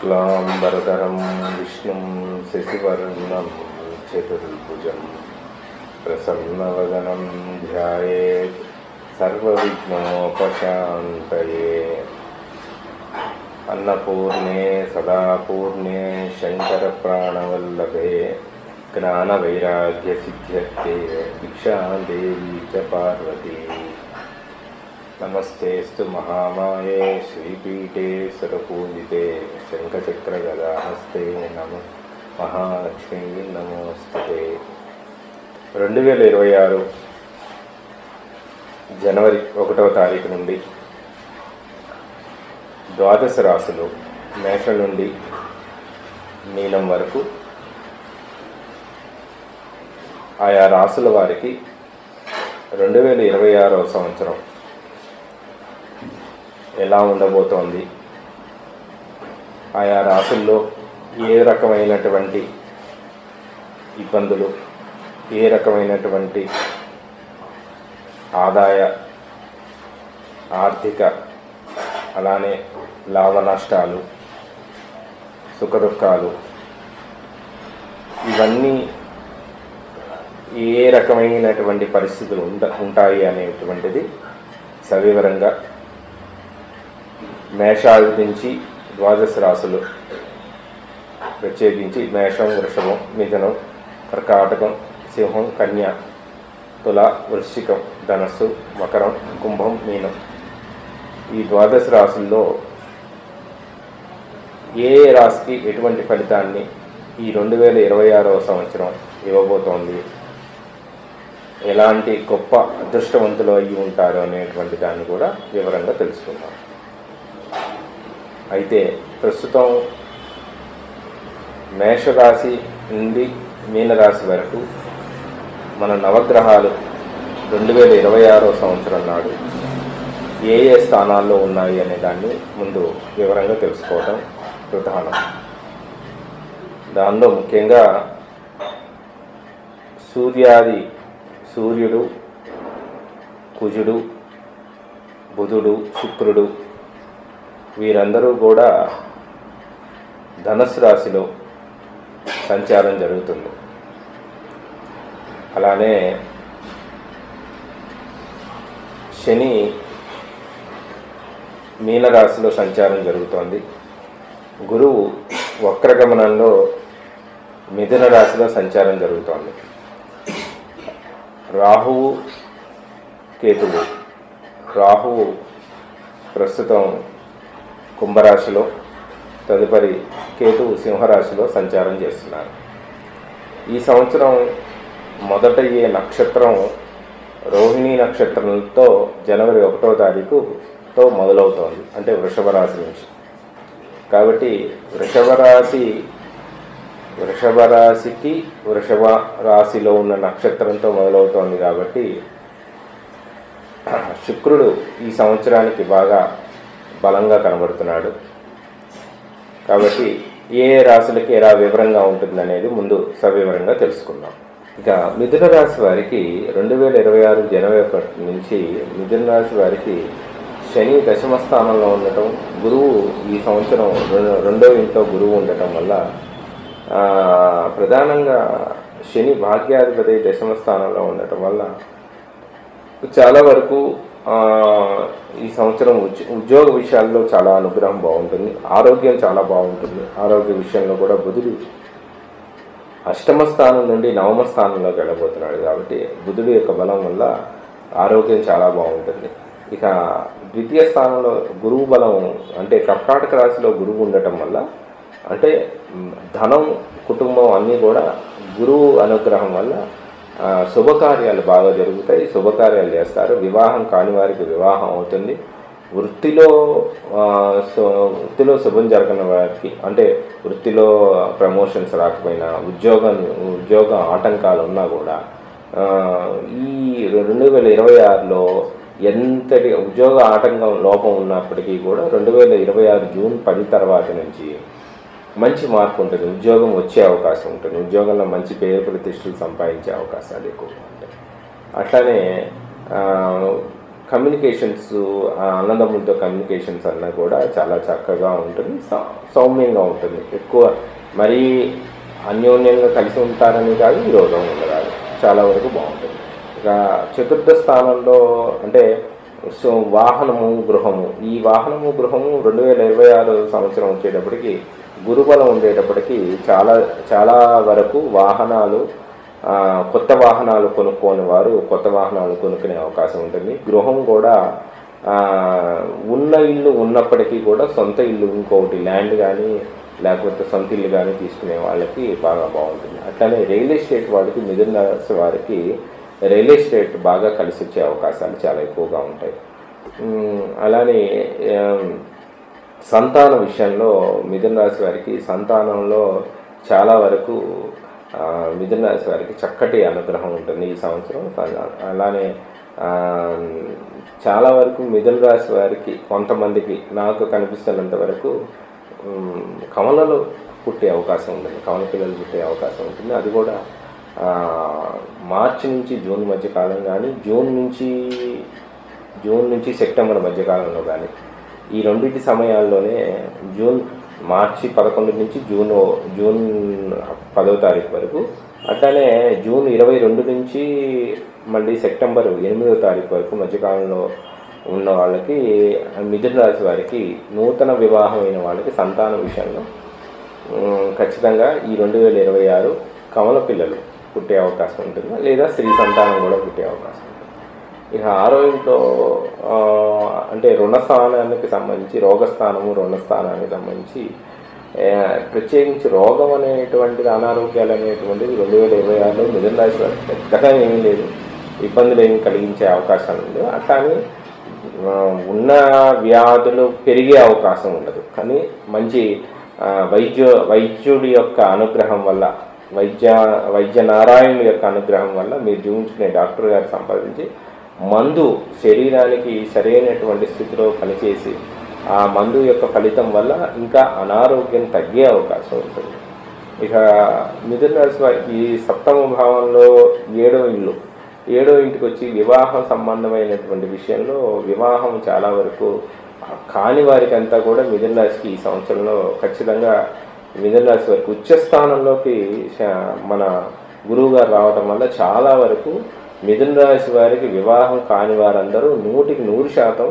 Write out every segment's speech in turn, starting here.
शुक्लांबरधरं विष्णुं शशिवर्णं चतुर्भुजं प्रसन्नवदनं ध्यायेत् सर्वविघ्नोपशान्तये। अन्नपूर्णे सदापूर्णे शङ्करप्राणवल्लभे ज्ञानवैराग्यसिद्ध्यर्थे भिक्षादेवी च पार्वती। नमस्तेस्तु महामाये श्रीपीठे सुरपूजिते शङ्खचक्रगदाहस्ते नमः महालक्ष्मी नमोस्तुते। 2026 జనవరి 1వ తారీఖు నుండి ద్వాదశ రాశులు మేషం నుండి మీనం వరకు ఆయా రాశుల వారికి 2026వ సంవత్సరం ఎలా ఉండబోతోంది, ఆయా రాశుల్లో ఏ రకమైనటువంటి ఇబ్బందులు, ఏ రకమైనటువంటి ఆదాయ ఆర్థిక అలానే లాభ నష్టాలు సుఖదుఖాలు ఇవన్నీ ఏ రకమైనటువంటి పరిస్థితులు ఉంటాయి అనేటువంటిది సవివరంగా మేషాది నుంచి ద్వాదశ రాశులు ప్రత్యేకించి మేషం, వృషభం, మిథునం, కర్కాటకం, సింహం, కన్య, తుల, వృశ్చికం, ధనస్సు, మకరం, కుంభం, మీనం ఈ ద్వాదశ రాశుల్లో ఏ రాశికి ఎటువంటి ఫలితాన్ని ఈ 2026వ సంవత్సరం ఇవ్వబోతోంది, ఎలాంటి గొప్ప అదృష్టవంతులు అయ్యి ఉంటారు అనేటువంటి దాన్ని కూడా వివరంగా తెలుసుకుందాం. అయితే ప్రస్తుతం మేషరాశి నుండి మీనరాశి వరకు మన నవగ్రహాలు 2026వ సంవత్సరం నాడు ఏ ఏ స్థానాల్లో ఉన్నాయి అనే దాన్ని ముందు వివరంగా తెలుసుకోవడం ప్రధానం. దానిలో ముఖ్యంగా సూర్యుడు, కుజుడు, బుధుడు, శుక్రుడు వీరందరూ కూడా ధనుస్సు రాశిలో సంచారం జరుగుతుంది. అలానే శని మీనరాశిలో సంచారం జరుగుతోంది. గురువు వక్రగమనంలో మిథున రాశిలో సంచారం జరుగుతోంది. రాహువు, కేతువు, రాహువు ప్రస్తుతం కుంభరాశిలో, తదుపరి కేతువు సింహరాశిలో సంచారం చేస్తున్నారు. ఈ సంవత్సరం మొదట ఏ నక్షత్రం రోహిణీ నక్షత్రంతో జనవరి 1వ తారీఖుతో మొదలవుతోంది, అంటే వృషభ రాశి నుంచి. కాబట్టి వృషభ రాశికి వృషభ రాశిలో ఉన్న నక్షత్రంతో మొదలవుతోంది. కాబట్టి శుక్రుడు ఈ సంవత్సరానికి బాగా బలంగా కనబడుతున్నాడు. కాబట్టి ఏ రాశులకి ఎలా వివరంగా ఉంటుందనేది ముందు సవివరంగా తెలుసుకుందాం. ఇక మిథున రాశి వారికి 2026 జనవరి 1 నుంచి మిథున రాశి వారికి శని దశమ స్థానంలో ఉండటం, గురువు ఈ సంవత్సరం 2వ ఇంట్లో గురువు ఉండటం వల్ల ప్రధానంగా శని భాగ్యాధిపతి దశమ స్థానంలో ఉండటం వల్ల చాలా వరకు ఈ సంవత్సరం ఉద్యోగ విషయాల్లో చాలా అనుగ్రహం బాగుంటుంది, ఆరోగ్యం చాలా బాగుంటుంది. ఆరోగ్య విషయంలో కూడా బుధుడు అష్టమ స్థానం నుండి నవమ స్థానంలోకి వెళ్ళబోతున్నాడు. కాబట్టి బుధుడు యొక్క బలం వల్ల ఆరోగ్యం చాలా బాగుంటుంది. ఇక ద్వితీయ స్థానంలో గురువు బలం, అంటే కర్కాటక రాశిలో గురువు ఉండటం వల్ల అంటే ధనం, కుటుంబం అన్నీ కూడా గురువు అనుగ్రహం వల్ల శుభకార్యాలు బాగా జరుగుతాయి, శుభకార్యాలు చేస్తారు. వివాహం కాని వారికి వివాహం అవుతుంది. వృత్తిలో శుభం జరగని వారికి, అంటే వృత్తిలో ప్రమోషన్స్ రాకపోయినా, ఉద్యోగ ఆటంకాలు ఉన్నా కూడా ఈ 2026లో ఎంతటి ఉద్యోగ ఆటంకం లోపం ఉన్నప్పటికీ కూడా 2026 జూన్ 10 తర్వాత నుంచి మంచి మార్పు ఉంటుంది. ఉద్యోగం వచ్చే అవకాశం ఉంటుంది. ఉద్యోగంలో మంచి పేరు ప్రతిష్టలు సంపాదించే అవకాశాలు ఎక్కువగా ఉంటాయి. అట్లానే కమ్యూనికేషన్స్, అన్నదమ్ములతో కమ్యూనికేషన్స్ అన్నా కూడా చాలా చక్కగా ఉంటుంది, సౌమ్యంగా ఉంటుంది. ఎక్కువ మరీ అన్యోన్యంగా కలిసి ఉంటారని కాదు, విరోధం ఉండరాదు, చాలా వరకు బాగుంటుంది. ఇక చతుర్థ స్థానంలో అంటే వాహనము గృహము, ఈ వాహనము గృహము 2026 సంవత్సరం వచ్చేటప్పటికి గురుబలం ఉండేటప్పటికి చాలా వరకు వాహనాలు, కొత్త వాహనాలు కొనుక్కోని వారు కొత్త వాహనాలు కొనుక్కునే అవకాశం ఉంటుంది. గృహం కూడా ఉన్న ఇల్లు ఉన్నప్పటికీ కూడా సొంత ఇల్లు ఇంకొకటి ల్యాండ్ కానీ లేకపోతే సొంత ఇల్లు కానీ తీసుకునే వాళ్ళకి బాగా బాగుంటుంది. అట్లానే రియల్ ఎస్టేట్ వాడికి, మిథున రాశి వారికి రియల్ ఎస్టేట్ బాగా కలిసి వచ్చే అవకాశాలు చాలా ఎక్కువగా ఉంటాయి. అలానే సంతాన విషయంలో మిథున రాశి వారికి సంతానంలో చాలా వరకు మిథున రాశి వారికి చక్కటి అనుగ్రహం ఉంటుంది ఈ సంవత్సరం. అలానే చాలా వరకు మిథున రాశి వారికి కొంతమందికి నాకు కనిపిస్తున్నంత వరకు కమలలు పుట్టే అవకాశం ఉంటుంది, కమల పిల్లలు పుట్టే అవకాశం ఉంటుంది. అది కూడా మార్చి నుంచి జూన్ మధ్యకాలం కానీ, జూన్ నుంచి సెప్టెంబర్ మధ్యకాలంలో కానీ, ఈ రెండింటి సమయాల్లోనే మార్చి 11 నుంచి జూన్ 10వ తారీఖు వరకు, అట్లానే జూన్ 22 నుంచి మళ్ళీ సెప్టెంబర్ 8వ తారీఖు వరకు మధ్యకాలంలో ఉన్న వాళ్ళకి, మిథున రాశి వారికి నూతన వివాహమైన వాళ్ళకి సంతాన విషయంలో ఖచ్చితంగా ఈ 2026 కమల పిల్లలు పుట్టే అవకాశం ఉంటుంది, లేదా స్త్రీ సంతానం కూడా పుట్టే అవకాశం ఉంటుంది. ఇక 6వ ఇంట్లో అంటే రుణస్థానానికి సంబంధించి రోగస్థానము, రుణస్థానానికి సంబంధించి ప్రత్యేకించి రోగం అనేటువంటిది, అనారోగ్యాలు అనేటువంటిది 2026లో మిథున రాశి వారికి పెద్దగా ఏమీ లేదు, ఇబ్బందులు ఏమి కలిగించే అవకాశాలు ఉండవు. అట్లానే ఉన్న వ్యాధులు పెరిగే అవకాశం ఉండదు. కానీ మంచి వైద్యుడి యొక్క అనుగ్రహం వల్ల, వైద్య నారాయణుడి యొక్క అనుగ్రహం వల్ల మీరు జీవించుకునే డాక్టర్ గారు సంపాదించి మందు శరీరానికి సరైనటువంటి స్థితిలో పనిచేసి ఆ మందు యొక్క ఫలితం వల్ల ఇంకా అనారోగ్యం తగ్గే అవకాశం ఉంటుంది. ఇక మిథున రాశి వారికి 7వ భావంలో 7వ ఇంటికి వచ్చి వివాహం సంబంధమైనటువంటి విషయంలో, వివాహం చాలా వరకు కాని వారికి అంతా కూడా మిథున రాశికి ఈ సంవత్సరంలో ఖచ్చితంగా మిథున రాశి వారికి ఉచ్చస్థానంలోకి మన గురువు గారు రావడం వల్ల చాలా వరకు మిథున రాశి వారికి వివాహం కాని వారందరూ 100%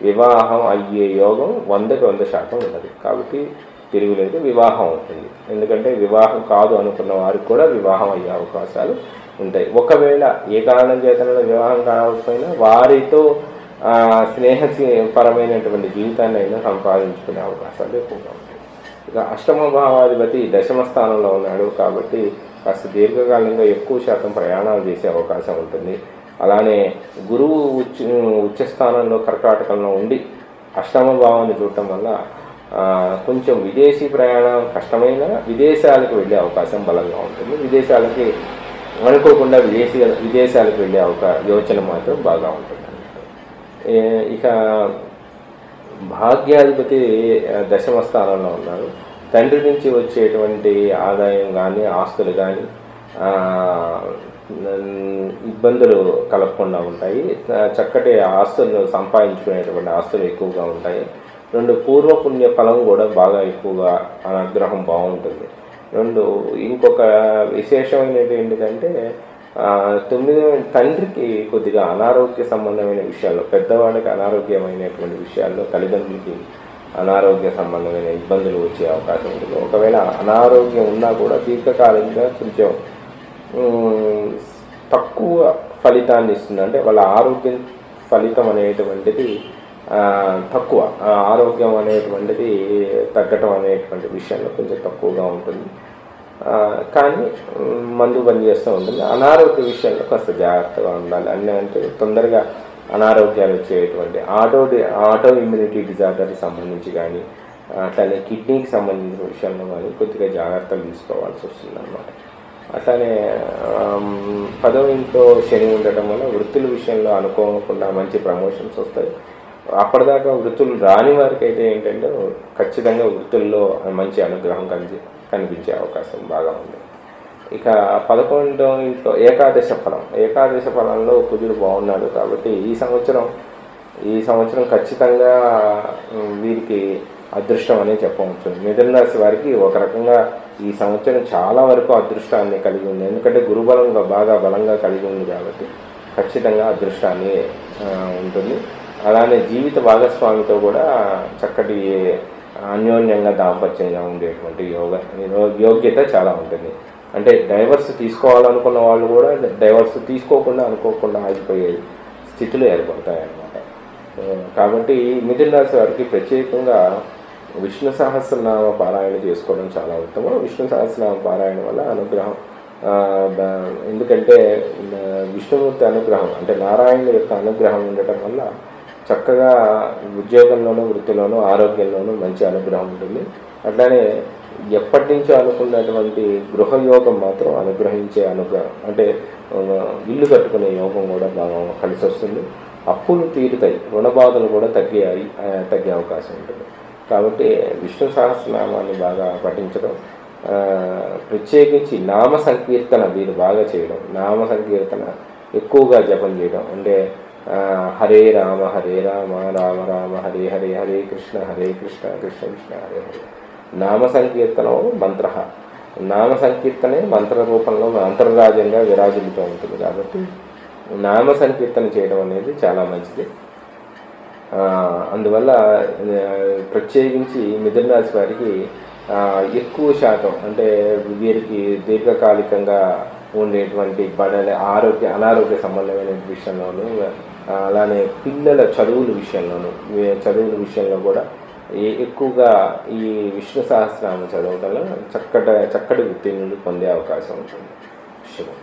వివాహం అయ్యే యోగం 100% ఉన్నది. కాబట్టి తిరుగులేదు, వివాహం అవుతుంది. ఎందుకంటే వివాహం కాదు అనుకున్న వారికి కూడా వివాహం అయ్యే అవకాశాలు ఉంటాయి. ఒకవేళ ఏ కారణం చేతన వివాహం కాకపోయినా వారితో స్నేహపరమైనటువంటి జీవితాన్ని అయినా సంపాదించుకునే అవకాశాలు ఎక్కువగా ఉంటాయి. ఇక 8వ భావాధిపతి 10వ స్థానంలో ఉన్నాడు కాబట్టి కాస్త దీర్ఘకాలంగా ఎక్కువ శాతం ప్రయాణాలు చేసే అవకాశం ఉంటుంది. అలానే గురువు ఉచ్చస్థానంలో కర్కాటకంలో ఉండి 8వ భావాన్ని చూడటం వల్ల కొంచెం విదేశీ ప్రయాణం కష్టమైన విదేశాలకు వెళ్ళే అవకాశం బలంగా ఉంటుంది. విదేశాలకి అనుకోకుండా విదేశాలకు వెళ్ళే యోచన మాత్రం బాగా ఉంటుంది. ఇక భాగ్యాధిపతి 10వ స్థానంలో ఉన్నారు. తండ్రి నుంచి వచ్చేటువంటి ఆదాయం కానీ, ఆస్తులు కానీ ఇబ్బందులు కలగకుండా ఉంటాయి. చక్కటి ఆస్తులను సంపాదించుకునేటువంటి ఆస్తులు ఎక్కువగా ఉంటాయి. 2 పూర్వపుణ్య ఫలం కూడా బాగా ఎక్కువగా అనుగ్రహం బాగుంటుంది. 2 ఇంకొక విశేషమైనది ఏంటిదంటే 9 తండ్రికి కొద్దిగా అనారోగ్య సంబంధమైన విషయాల్లో, పెద్దవాళ్ళకి అనారోగ్యమైనటువంటి విషయాల్లో, తల్లిదండ్రులకి అనారోగ్య సంబంధమైన ఇబ్బందులు వచ్చే అవకాశం ఉంటుంది. ఒకవేళ అనారోగ్యం ఉన్నా కూడా దీర్ఘకాలంగా కొంచెం తక్కువ ఫలితాన్ని ఇస్తుంది. అంటే వాళ్ళ ఆరోగ్యం ఫలితం అనేటువంటిది తక్కువ, ఆరోగ్యం అనేటువంటిది తగ్గటం అనేటువంటి విషయంలో కొంచెం తక్కువగా ఉంటుంది. కానీ మందు పనిచేస్తూ ఉంటుంది. అనారోగ్య విషయంలో కాస్త జాగ్రత్తగా ఉండాలి. అంటే తొందరగా అనారోగ్యాలు వచ్చేటువంటి ఆటో ఇమ్యూనిటీ డిజార్డర్కి సంబంధించి కానీ, అట్లానే కిడ్నీకి సంబంధించిన విషయంలో కానీ కొద్దిగా జాగ్రత్తలు తీసుకోవాల్సి వస్తుంది అన్నమాట. అట్లానే 10వ ఇంట్లో శని ఉండటం వల్ల వృత్తుల విషయంలో అనుకోకుండా మంచి ప్రమోషన్స్ వస్తాయి. అప్పటిదాకా వృత్తులు రాని వారికి అయితే ఏంటంటే ఖచ్చితంగా వృత్తుల్లో మంచి అనుగ్రహం కనిపించే అవకాశం బాగా ఉంది. ఇక 11వ ఇంట్లో ఏకాదశ ఫలంలో కుజుడు బాగున్నాడు కాబట్టి ఈ సంవత్సరం ఈ సంవత్సరం ఖచ్చితంగా వీరికి అదృష్టం అనే చెప్పవచ్చు. మిథున రాశి వారికి ఒక రకంగా ఈ సంవత్సరం చాలా వరకు అదృష్టాన్ని కలిగి ఉంది. ఎందుకంటే గురుబలంగా బాగా బలంగా కలిగి ఉంది కాబట్టి ఖచ్చితంగా అదృష్టాన్ని ఉంటుంది. అలానే జీవిత భాగస్వామితో కూడా చక్కటి అన్యోన్యంగా దాంపత్యంగా ఉండేటువంటి యోగ్యత చాలా ఉంటుంది. అంటే డైవర్స్ తీసుకోవాలనుకున్న వాళ్ళు కూడా డైవర్స్ తీసుకోకుండా అనుకోకుండా ఆగిపోయే స్థితులు ఏర్పడతాయన్నమాట. కాబట్టి మిథున రాశి వారికి ప్రత్యేకంగా విష్ణు సహస్రనామ పారాయణ చేసుకోవడం చాలా ఉత్తమం. విష్ణు సహస్రనామ పారాయణ వల్ల అనుగ్రహం, ఎందుకంటే విష్ణుమూర్తి అనుగ్రహం అంటే నారాయణ యొక్క అనుగ్రహం ఉండటం వల్ల చక్కగా ఉద్యోగంలోనూ వృత్తిలోనూ ఆరోగ్యంలోనూ మంచి అనుగ్రహం ఉంటుంది. అట్లానే ఎప్పటి నుంచో అనుకున్నటువంటి గృహయోగం మాత్రం అనుగ్రహించే అనుగ్రహం అంటే ఇల్లు కట్టుకునే యోగం కూడా బాగా కలిసి వస్తుంది. అప్పులు తీరుతాయి, రుణబాధలు కూడా తగ్గే అవకాశం ఉంటుంది. కాబట్టి విష్ణు సహస్రనామాన్ని బాగా పఠించడం, ప్రత్యేకించి నామ సంకీర్తన వీరు బాగా చేయడం, నామ సంకీర్తన ఎక్కువగా జపం చేయడం. అంటే హరే రామ రామ రామ హరే హరే, హరే కృష్ణ కృష్ణ కృష్ణ హరే హరే. నామ సంకీర్తనం మంత్ర, నామ సంకీర్తనే మంత్ర రూపంలో అంతర్రాజ్యంగా విరాజిల్లుతూ ఉంటుంది. కాబట్టి నామ సంకీర్తన చేయడం అనేది చాలా మంచిది. అందువల్ల ప్రత్యేకించి మిథున రాశి వారికి ఎక్కువ శాతం అంటే వీరికి దీర్ఘకాలికంగా ఉండేటువంటి అనారోగ్య సంబంధమైన విషయంలోనూ, అలానే పిల్లల చదువుల విషయంలో కూడా ఎక్కువగా ఈ విష్ణు సహస్రనామం చదవడం వల్ల చక్కటి వృత్తి నుండి పొందే అవకాశం ఉంటుంది. శుభం.